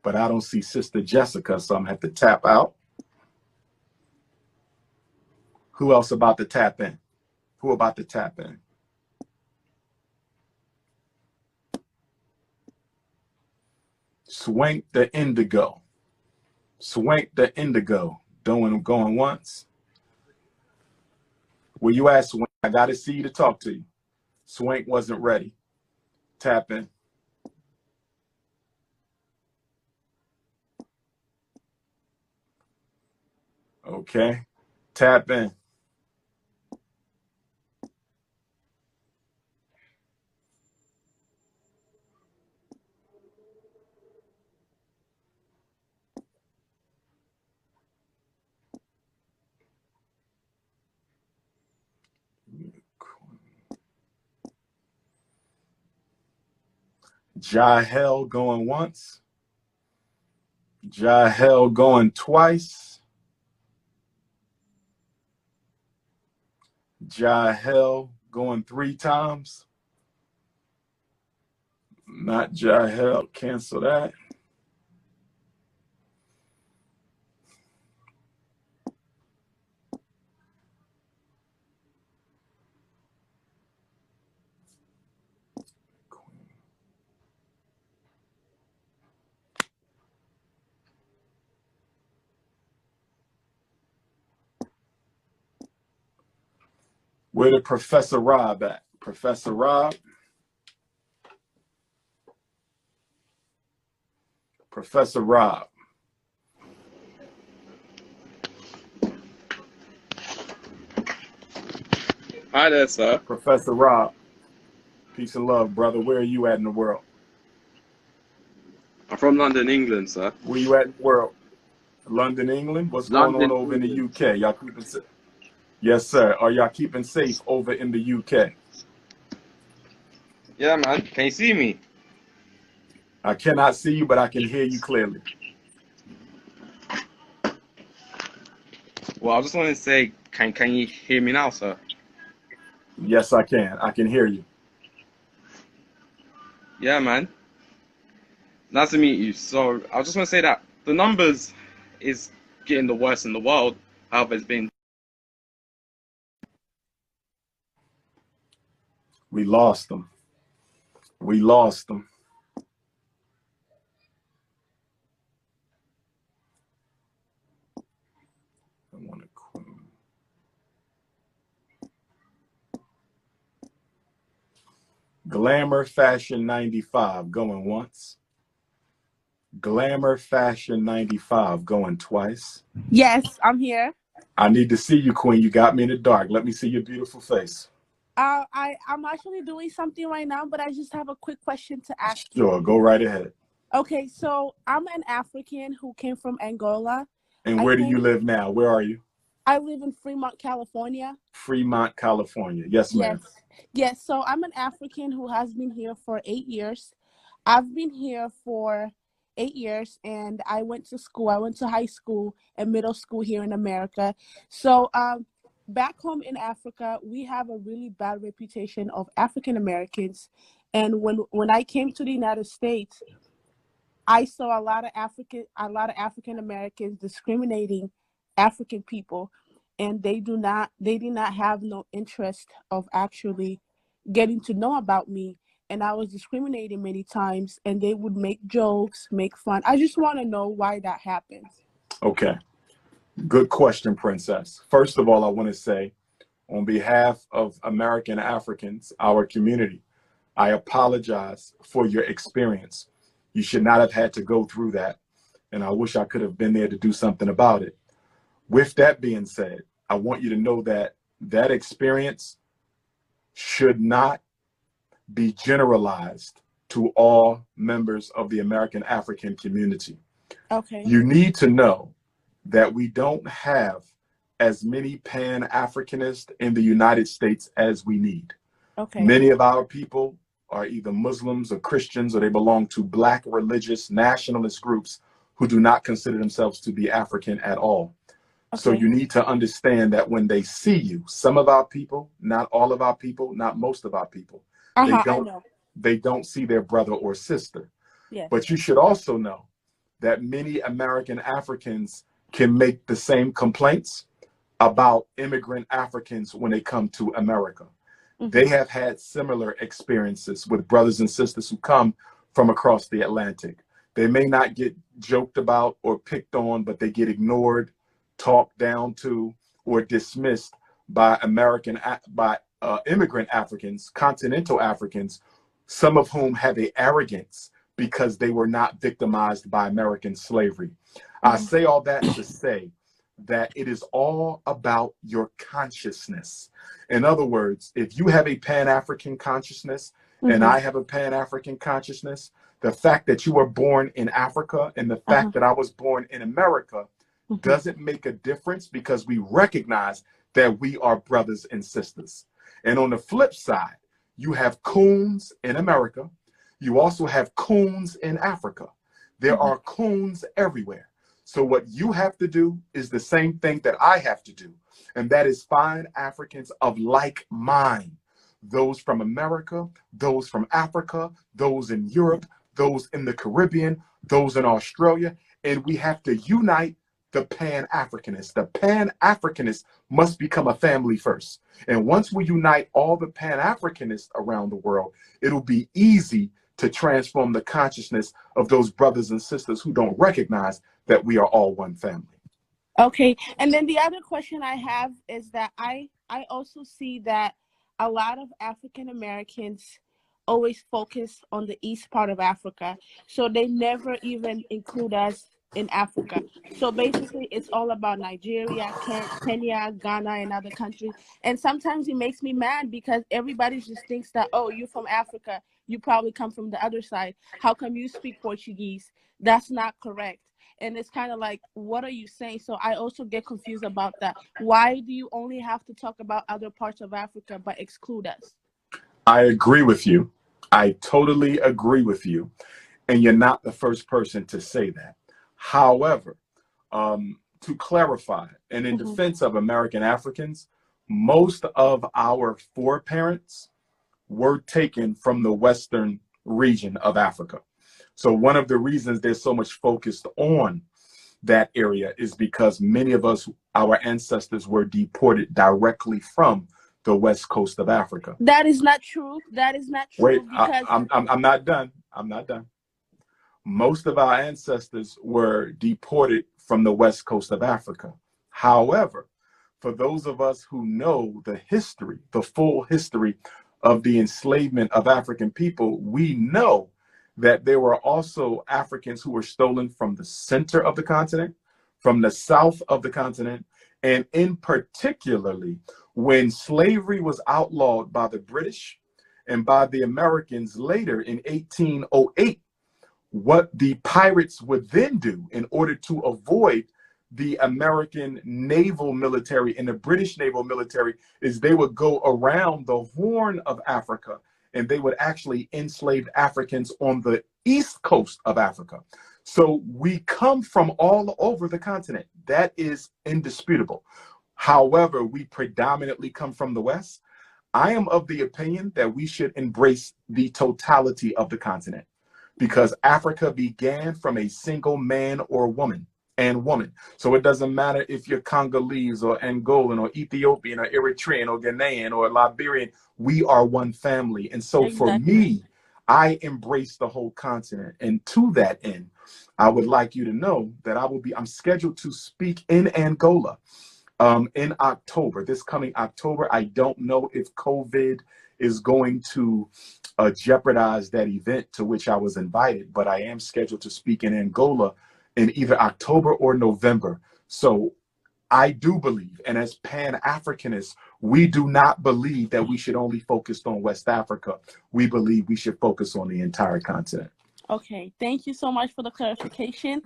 S1: but I don't see Sister Jessica, so I'm gonna have to tap out. Who else about to tap in? Who about to tap in? Swank the indigo. Swank the indigo. Going once. Where you at, Swank? I got to see you to talk to you. Swank wasn't ready. Tap in. Okay. Tap in. Jahel going once. Jahel going twice. Jahel going 3 times. Not Jahel. Cancel that. Where did Professor Rob at? Professor Rob? Professor Rob.
S8: Hi there, sir.
S1: Professor Rob. Peace and love, brother. Where are you at in the world?
S8: I'm from London, England, sir.
S1: Where you at in the world? London, England? What's going on over in the UK? Y'all keeping safe? Yes, sir. Are y'all keeping safe over in the UK?
S8: Yeah, man. Can you see me?
S1: I cannot see you, but I can hear you clearly.
S8: Well, I just want to say, can you hear me now, sir?
S1: Yes, I can. I can hear you.
S8: Yeah, man. Nice to meet you. So I just want to say that the numbers is getting the worst in the world. However, it's been.
S1: We lost them. We lost them. I want to queen. Glamour Fashion 95 going once. Glamour Fashion 95 going twice.
S9: Yes, I'm here.
S1: I need to see you, Queen. You got me in the dark. Let me see your beautiful face.
S9: I'm actually doing something right now, but I just have a quick question to ask you.
S1: Sure, go right ahead.
S9: Okay, so I'm an African who came from Angola.
S1: And where do you live now? Where are you?
S9: I live in Fremont, California.
S1: Fremont, California. Yes, ma'am.
S9: Yes. So I'm an African who has been here for 8 years. I've been here for 8 years, and I went to school. I went to high school and middle school here in America. So back home in Africa, we have a really bad reputation of African Americans. And when I came to the United States, I saw a lot of African Americans discriminating African people, and they did not have no interest of actually getting to know about me. And I was discriminated many times, and they would make jokes, make fun. I just want to know why that happens.
S1: Okay. Good question, Princess. First of all, I want to say, on behalf of American Africans, our community, I apologize for your experience. You should not have had to go through that, and I wish I could have been there to do something about it. With that being said, I want you to know that that experience should not be generalized to all members of the American African community.
S9: Okay.
S1: You need to know that we don't have as many Pan-Africanists in the United States as we need.
S9: Okay.
S1: Many of our people are either Muslims or Christians, or they belong to Black religious nationalist groups who do not consider themselves to be African at all. Okay. So you need to understand that when they see you, some of our people, not all of our people, not most of our people, they don't see their brother or sister.
S9: Yes.
S1: But you should also know that many American Africans can make the same complaints about immigrant Africans when they come to America. Mm-hmm. They have had similar experiences with brothers and sisters who come from across the Atlantic. They may not get joked about or picked on, but they get ignored, talked down to, or dismissed by immigrant Africans, continental Africans, some of whom have an arrogance because they were not victimized by American slavery. Mm-hmm. I say all that to say that it is all about your consciousness. In other words, if you have a Pan-African consciousness, mm-hmm. and I have a Pan-African consciousness, the fact that you were born in Africa and the fact that I was born in America mm-hmm. doesn't make a difference, because we recognize that we are brothers and sisters. And on the flip side, you have coons in America. You also have coons in Africa. There mm-hmm. are coons everywhere. So what you have to do is the same thing that I have to do, and that is find Africans of like mind. Those from America, those from Africa, those in Europe, those in the Caribbean, those in Australia, and we have to unite the Pan-Africanists. The Pan-Africanists must become a family first. And once we unite all the Pan-Africanists around the world, it'll be easy to transform the consciousness of those brothers and sisters who don't recognize that we are all one family.
S9: Okay. And then the other question I have is that I also see that a lot of African Americans always focus on the east part of Africa. So they never even include us in Africa. So basically it's all about Nigeria, Kenya, Ghana, and other countries. And sometimes it makes me mad because everybody just thinks that, oh, you're from Africa, you probably come from the other side. How come you speak Portuguese? That's not correct. And it's kind of like, what are you saying? So I also get confused about that. Why do you only have to talk about other parts of Africa but exclude us?
S1: I agree with you. I totally agree with you. And you're not the first person to say that. However, to clarify, and in mm-hmm. defense of American Africans, most of our foreparents were taken from the western region of Africa. So one of the reasons there's so much focused on that area is because many of us, our ancestors, were deported directly from the west coast of Africa.
S9: That is not true. That is not true.
S1: Wait,
S9: because
S1: I'm not done. I'm not done. Most of our ancestors were deported from the west coast of Africa. However, for those of us who know the history, the full history of the enslavement of African people, we know that there were also Africans who were stolen from the center of the continent, from the south of the continent, and in particularly when slavery was outlawed by the British and by the Americans later in 1808, what the pirates would then do in order to avoid the American naval military and the British naval military is they would go around the Horn of Africa and they would actually enslave Africans on the east coast of Africa. So we come from all over the continent. That is indisputable. However, we predominantly come from the West. I am of the opinion that we should embrace the totality of the continent, because Africa began from a single man or woman and woman. So it doesn't matter if you're Congolese or Angolan or Ethiopian or Eritrean or Ghanaian or Liberian, we are one family. And so for me, I embrace the whole continent. And to that end, I would like you to know that I'm scheduled to speak in Angola in October, this coming October. I don't know if COVID is going to jeopardize that event to which I was invited, but I am scheduled to speak in Angola in either October or November. So I do believe, and as Pan-Africanists, we do not believe that we should only focus on West Africa. We believe we should focus on the entire continent.
S9: Okay, thank you so much for the clarification,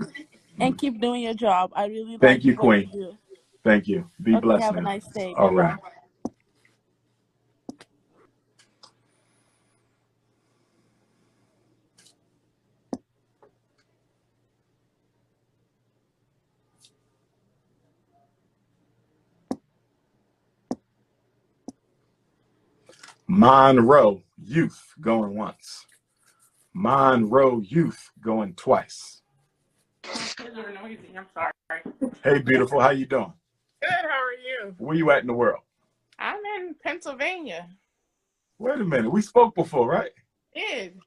S9: and keep doing your job. I really like
S1: Thank you,
S9: what you
S1: Queen.
S9: do.
S1: Thank you. Be
S9: Okay,
S1: blessed
S9: have
S1: now.
S9: a nice day.
S1: All
S9: Bye-bye.
S1: right. Monroe youth going once. Monroe youth going twice.
S10: I'm sorry.
S1: Hey, beautiful. How you doing?
S10: Good. How are you?
S1: Where you at in the world?
S10: I'm in Pennsylvania.
S1: Wait a minute. We spoke before, right?
S10: Did.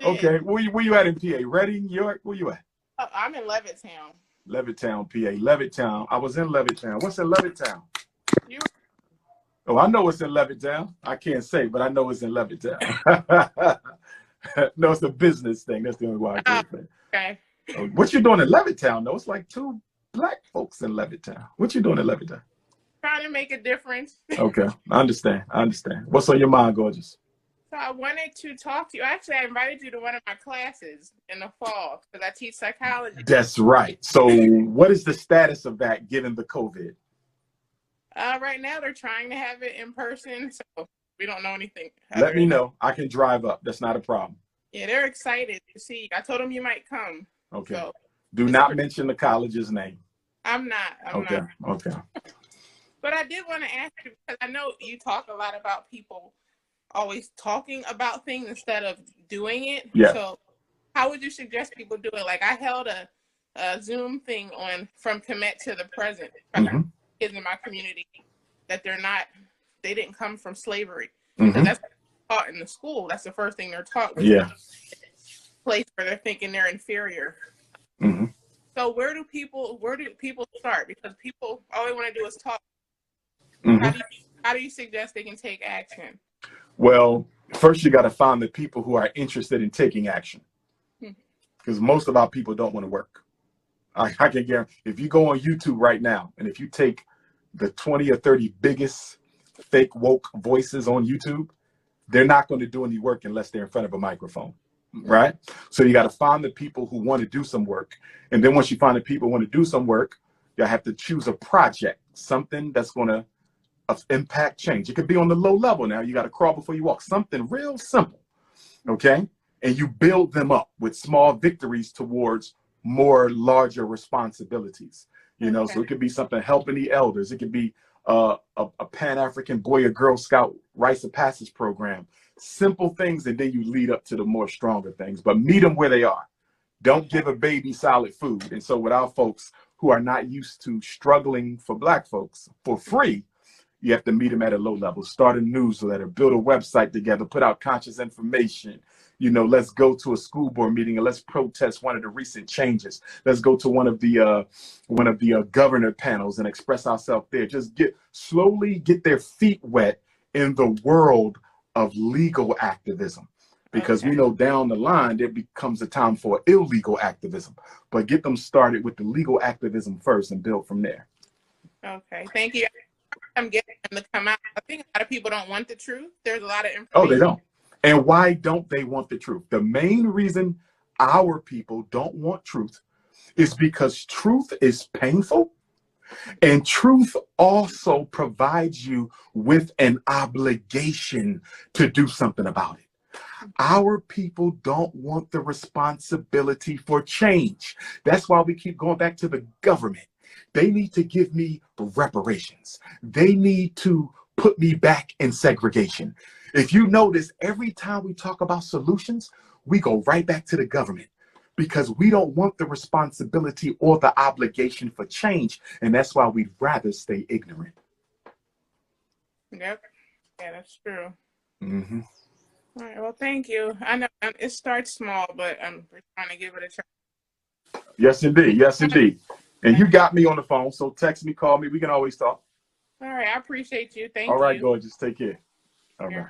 S1: Okay. Where you at in PA? Reading, York? Where you at?
S10: Oh, I'm in Levittown.
S1: Levittown, PA. Levittown. I was in Levittown. What's in Levittown?
S10: You?
S1: Oh, I know it's in Levittown. I can't say, but I know it's in Levittown. No, it's a business thing. That's the only why I can't say.
S10: Okay.
S1: What you doing in Levittown, though? It's like two black folks in Levittown. What you doing in Levittown?
S10: Trying to make a difference.
S1: Okay, I understand. I understand. What's on your mind, gorgeous?
S10: So I wanted to talk to you. Actually, I invited you to one of my classes in the fall because I teach psychology.
S1: That's right. So what is the status of that given the COVID?
S10: Right now, they're trying to have it in person, so we don't know anything.
S1: Let me know. I can drive up. That's not a problem.
S10: Yeah, they're excited to see you. I told them you might come.
S1: Okay.
S10: So,
S1: do not mention the college's name.
S10: I'm not.
S1: Okay.
S10: Not.
S1: Okay.
S10: But I did want to ask you, because I know you talk a lot about people always talking about things instead of doing it.
S1: Yeah.
S10: So how would you suggest people do it? Like I held a Zoom thing on from commit to the present for kids in my community that they didn't come from slavery. Because that's taught in the school. That's the first thing they're taught.
S1: Yeah.
S10: Place where they're thinking they're inferior. So where do people start? Because people all they want to do is talk. How do you suggest they can take action?
S1: Well, first you got to find the people who are interested in taking action, because most of our people don't want to work. I can guarantee, if you go on YouTube right now and if you take the 20 or 30 biggest fake woke voices on YouTube, they're not going to do any work unless they're in front of a microphone, right? So you got to find the people who want to do some work. And then once you find the people who want to do some work, you have to choose a project, something that's going to impact change. It could be on the low level. Now you got to crawl before you walk, something real simple. Okay. And you build them up with small victories towards more larger responsibilities, you know. So it could be something helping the elders. It could be a Pan-African Boy or Girl Scout rites of passage program, simple things. And then you lead up to the more stronger things, but meet them where they are. Don't give a baby solid food. And so with our folks who are not used to struggling for black folks for free, you have to meet them at a low level. Start a newsletter, build a website together, put out conscious information. You know, let's go to a school board meeting and let's protest one of the recent changes. Let's go to one of the governor panels and express ourselves there. Just slowly get their feet wet in the world of legal activism. because
S10: Okay.
S1: we know down the line there becomes a time for illegal activism. But get them started with the legal activism first and build from there.
S10: Okay. Thank you. I'm getting them to come out. I think a lot of people don't want the truth. There's a lot of information.
S1: Oh, they don't. And why don't they want the truth? The main reason our people don't want truth is because truth is painful, and truth also provides you with an obligation to do something about it. Our people don't want the responsibility for change. That's why we keep going back to the government. They need to give me reparations. They need to put me back in segregation. If you notice, every time we talk about solutions, we go right back to the government because we don't want the responsibility or the obligation for change. And that's why we'd rather stay ignorant.
S10: Yep. Yeah, that's true.
S1: Mm-hmm.
S10: All right. Well, thank you. I know it starts small, but we're trying to give it a try.
S1: Yes, indeed. Yes, indeed. And you got me on the phone, so text me, call me. We can always talk.
S10: All right. I appreciate you. Thank you.
S1: All right, gorgeous. Take care. All right.